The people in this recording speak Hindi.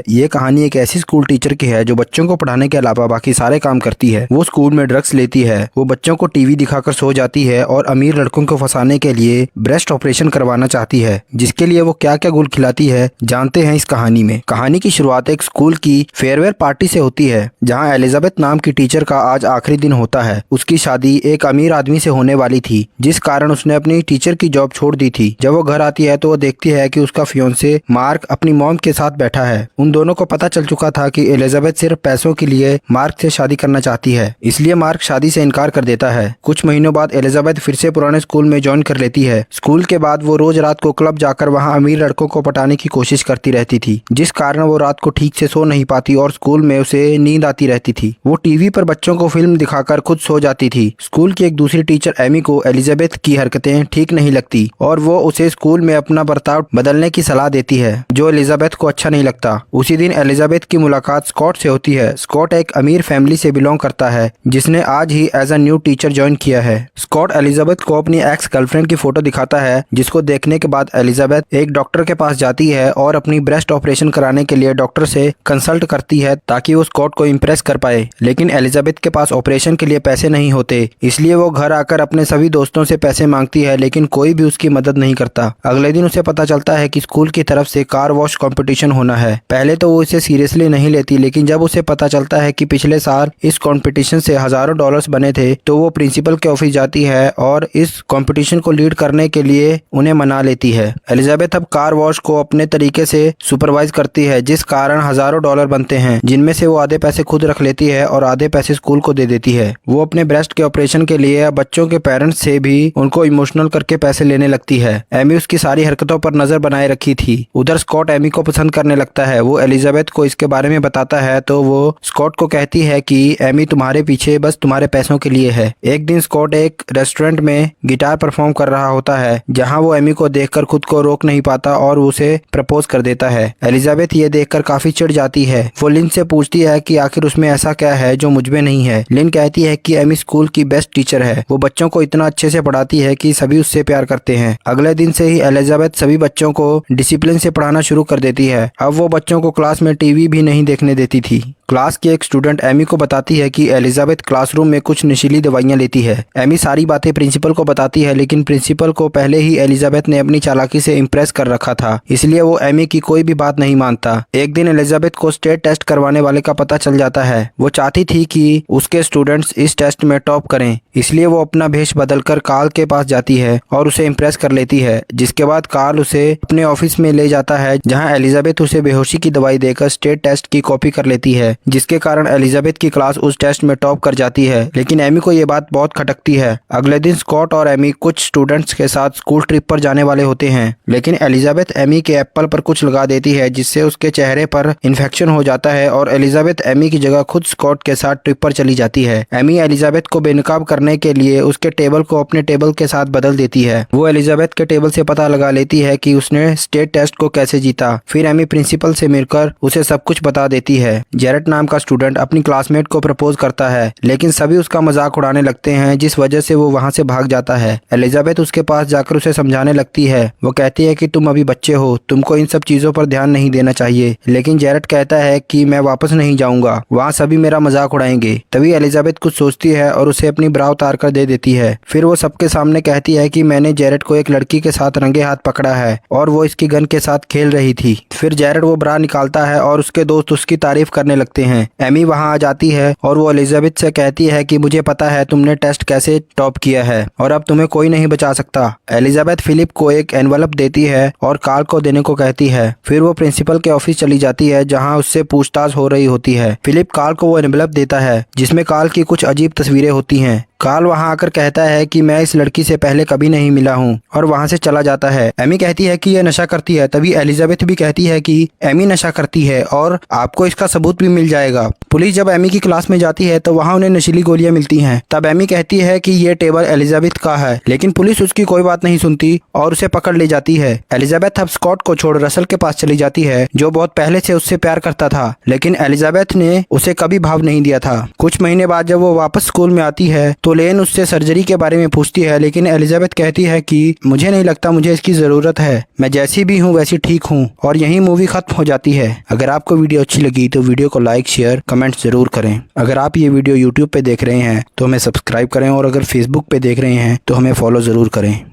ये कहानी एक ऐसी स्कूल टीचर की है जो बच्चों को पढ़ाने के अलावा बाकी सारे काम करती है। वो स्कूल में ड्रग्स लेती है, वो बच्चों को टीवी दिखाकर सो जाती है और अमीर लड़कों को फंसाने के लिए ब्रेस्ट ऑपरेशन करवाना चाहती है, जिसके लिए वो क्या क्या गुल खिलाती है जानते हैं इस कहानी में। कहानी की शुरुआत एक स्कूल की फेयरवेल पार्टी से होती है, जहाँ एलिजाबेथ नाम की टीचर का आज आखिरी दिन होता है। उसकी शादी एक अमीर आदमी से होने वाली थी, जिस कारण उसने अपनी टीचर की जॉब छोड़ दी थी। जब वो घर आती है तो वो देखती है कि उसका फियोंसे मार्क अपनी मॉम के साथ बैठा है। उन दोनों को पता चल चुका था कि एलिजाबेथ सिर्फ पैसों के लिए मार्क से शादी करना चाहती है, इसलिए मार्क शादी से इनकार कर देता है। कुछ महीनों बाद एलिजाबेथ फिर से पुराने स्कूल में ज्वाइन कर लेती है। स्कूल के बाद वो रोज रात को क्लब जाकर वहाँ अमीर लड़कों को पटाने की कोशिश करती रहती थी, जिस कारण वो रात को ठीक से सो नहीं पाती और स्कूल में उसे नींद आती रहती थी। वो टीवी पर बच्चों को फिल्म दिखाकर खुद सो जाती थी। स्कूल की एक दूसरी टीचर एमी को एलिजाबेथ की हरकतें ठीक नहीं लगती और वो उसे स्कूल में अपना बर्ताव बदलने की सलाह देती है, जो एलिजाबेथ को अच्छा नहीं लगता। उसी दिन एलिजाबेथ की मुलाकात स्कॉट से होती है। स्कॉट एक अमीर फैमिली से बिलोंग करता है, जिसने आज ही as a new teacher join किया है। स्कॉट एलिजाबेथ को अपनी एक्स गर्लफ्रेंड की फोटो दिखाता है, जिसको देखने के बाद एलिजाबेथ एक डॉक्टर के पास जाती है और अपनी ब्रेस्ट ऑपरेशन कराने के लिए डॉक्टर से कंसल्ट करती है ताकि वो स्कॉट को इम्प्रेस कर पाए। लेकिन एलिजाबेथ के पास ऑपरेशन के लिए पैसे नहीं होते, इसलिए वो घर आकर अपने सभी दोस्तों से पैसे मांगती है, लेकिन कोई भी उसकी मदद नहीं करता। अगले दिन उसे पता चलता है कि स्कूल की तरफ से कार वॉश कंपटीशन होना है। पहले तो वो इसे सीरियसली नहीं लेती, लेकिन जब उसे पता चलता है कि पिछले साल इस कंपटीशन से हजारों डॉलर्स बने थे, तो वो प्रिंसिपल के ऑफिस जाती है और इस कंपटीशन को लीड करने के लिए उन्हें मना लेती है। एलिजाबेथ अब कार वॉश को अपने तरीके से सुपरवाइज करती है, जिस कारण हजारों डॉलर बनते हैं, जिनमें से वो आधे पैसे खुद रख लेती है और आधे पैसे स्कूल को दे देती है। वो अपने ब्रेस्ट के ऑपरेशन के लिए बच्चों के पेरेंट्स से भी उनको इमोशनल करके पैसे लेने लगती है। एमी उसकी सारी हरकतों पर नजर बनाए रखी थी। उधर स्कॉट एमी को पसंद करने लगता है। वो एलिजाबेथ को इसके बारे में बताता है तो वो स्कॉट को कहती है कि एमी तुम्हारे पीछे बस तुम्हारे पैसों के लिए है। एक दिन स्कॉट एक रेस्टोरेंट में गिटार परफॉर्म कर रहा होता है, जहां वो एमी को देखकर खुद को रोक नहीं पाता और उसे प्रपोज कर देता है। एलिजाबेथ ये देखकर काफी चिढ़ जाती है। वो लिन से पूछती है कि आखिर उसमें ऐसा क्या है जो मुझ में नहीं है। लिन कहती है कि एमी स्कूल की बेस्ट टीचर है, वो बच्चों को इतना अच्छे से पढ़ाती है कि सभी उससे प्यार करते हैं। अगले दिन से ही एलिजाबेथ सभी बच्चों को डिसिप्लिन से पढ़ाना शुरू कर देती है। अब वो बच्चों को क्लास में टीवी भी नहीं देखने देती थी। क्लास की एक स्टूडेंट एमी को बताती है कि एलिजाबेथ क्लासरूम में कुछ नशीली दवाइयां लेती है। एमी सारी बातें प्रिंसिपल को बताती है, लेकिन प्रिंसिपल को पहले ही एलिजाबेथ ने अपनी चालाकी से इम्प्रेस कर रखा था, इसलिए वो एमी की कोई भी बात नहीं मानता। एक दिन एलिजाबेथ को स्टेट टेस्ट करवाने वाले का पता चल जाता है। वो चाहती थी कि उसके स्टूडेंट्स इस टेस्ट में टॉप करें, इसलिए वो अपना भेष बदलकर कार्ल के पास जाती है और उसे इम्प्रेस कर लेती है। जिसके बाद कार्ल उसे अपने ऑफिस में ले जाता है, जहाँ एलिजाबेथ उसे बेहोशी की दवाई देकर स्टेट टेस्ट की कॉपी कर लेती है, जिसके कारण एलिजाबेथ की क्लास उस टेस्ट में टॉप कर जाती है। लेकिन एमी को ये बात बहुत खटकती है। अगले दिन स्कॉट और एमी कुछ स्टूडेंट्स के साथ स्कूल ट्रिप पर जाने वाले होते हैं, लेकिन एलिजाबेथ एमी के एप्पल पर कुछ लगा देती है, जिससे उसके चेहरे पर इन्फेक्शन हो जाता है और एलिजाबेथ एमी की जगह खुद स्कॉट के साथ ट्रिप पर चली जाती है। एमी एलिजाबेथ को बेनकाब करने के लिए उसके टेबल को अपने टेबल के साथ बदल देती है। वो एलिजाबेथ के टेबल से पता लगा लेती है कि उसने स्टेट टेस्ट को कैसे जीता। फिर एमी प्रिंसिपल से मिलकर उसे सब कुछ बता देती है। जेरेट नाम का स्टूडेंट अपनी क्लासमेट को प्रपोज करता है, लेकिन सभी उसका मजाक उड़ाने लगते हैं, जिस वजह से वो वहाँ से भाग जाता है। एलिजाबेथ उसके पास जाकर उसे समझाने लगती है। वो कहती है कि तुम अभी बच्चे हो, तुमको इन सब चीजों पर ध्यान नहीं देना चाहिए, लेकिन जेरेट कहता है कि मैं वापस नहीं जाऊंगा, वहाँ सभी मेरा मजाक उड़ाएंगे। तभी एलिजाबेथ कुछ सोचती है और उसे अपनी ब्रा उतार कर दे देती है। फिर वो सबके सामने कहती है कि मैंने जेरेट को एक लड़की के साथ रंगे हाथ पकड़ा है और वो इसकी गन के साथ खेल रही थी। फिर जेरेट वो ब्रा निकालता है और उसके दोस्त उसकी तारीफ करने लगते हैं। एमी वहाँ आ जाती है और वो एलिजाबेथ से कहती है कि मुझे पता है तुमने टेस्ट कैसे टॉप किया है और अब तुम्हें कोई नहीं बचा सकता। एलिजाबेथ फिलिप को एक एनवलप देती है और कार्ल को देने को कहती है। फिर वो प्रिंसिपल के ऑफिस चली जाती है, जहाँ उससे पूछताछ हो रही होती है। फिलिप कार्ल को वो एनवलप देता है, जिसमें कार्ल की कुछ अजीब तस्वीरें होती हैं। कार्ल वहाँ आकर कहता है कि मैं इस लड़की से पहले कभी नहीं मिला हूँ और वहाँ से चला जाता है। एमी कहती है कि यह नशा करती है। तभी एलिजाबेथ भी कहती है कि एमी नशा करती है और आपको इसका सबूत भी मिल जाएगा। पुलिस जब एमी की क्लास में जाती है तो वहाँ उन्हें नशीली गोलियां मिलती हैं। तब एमी कहती है कि ये टेबल एलिजाबेथ का है, लेकिन पुलिस उसकी कोई बात नहीं सुनती और उसे पकड़ ले जाती है। एलिजाबेथ अब स्कॉट को छोड़ रसल के पास चली जाती है, जो बहुत पहले से उससे प्यार करता था, लेकिन एलिजाबेथ ने उसे कभी भाव नहीं दिया था। कुछ महीने बाद जब वो वापस स्कूल में आती है तो तो लेन उससे सर्जरी के बारे में पूछती है, लेकिन एलिजाबेथ कहती है कि मुझे नहीं लगता मुझे इसकी ज़रूरत है, मैं जैसी भी हूँ वैसी ठीक हूँ। और यहीं मूवी खत्म हो जाती है। अगर आपको वीडियो अच्छी लगी तो वीडियो को लाइक, शेयर, कमेंट ज़रूर करें। अगर आप ये वीडियो यूट्यूब पे देख रहे हैं तो हमें सब्सक्राइब करें, और अगर फेसबुक पे देख रहे हैं तो हमें फॉलो ज़रूर करें।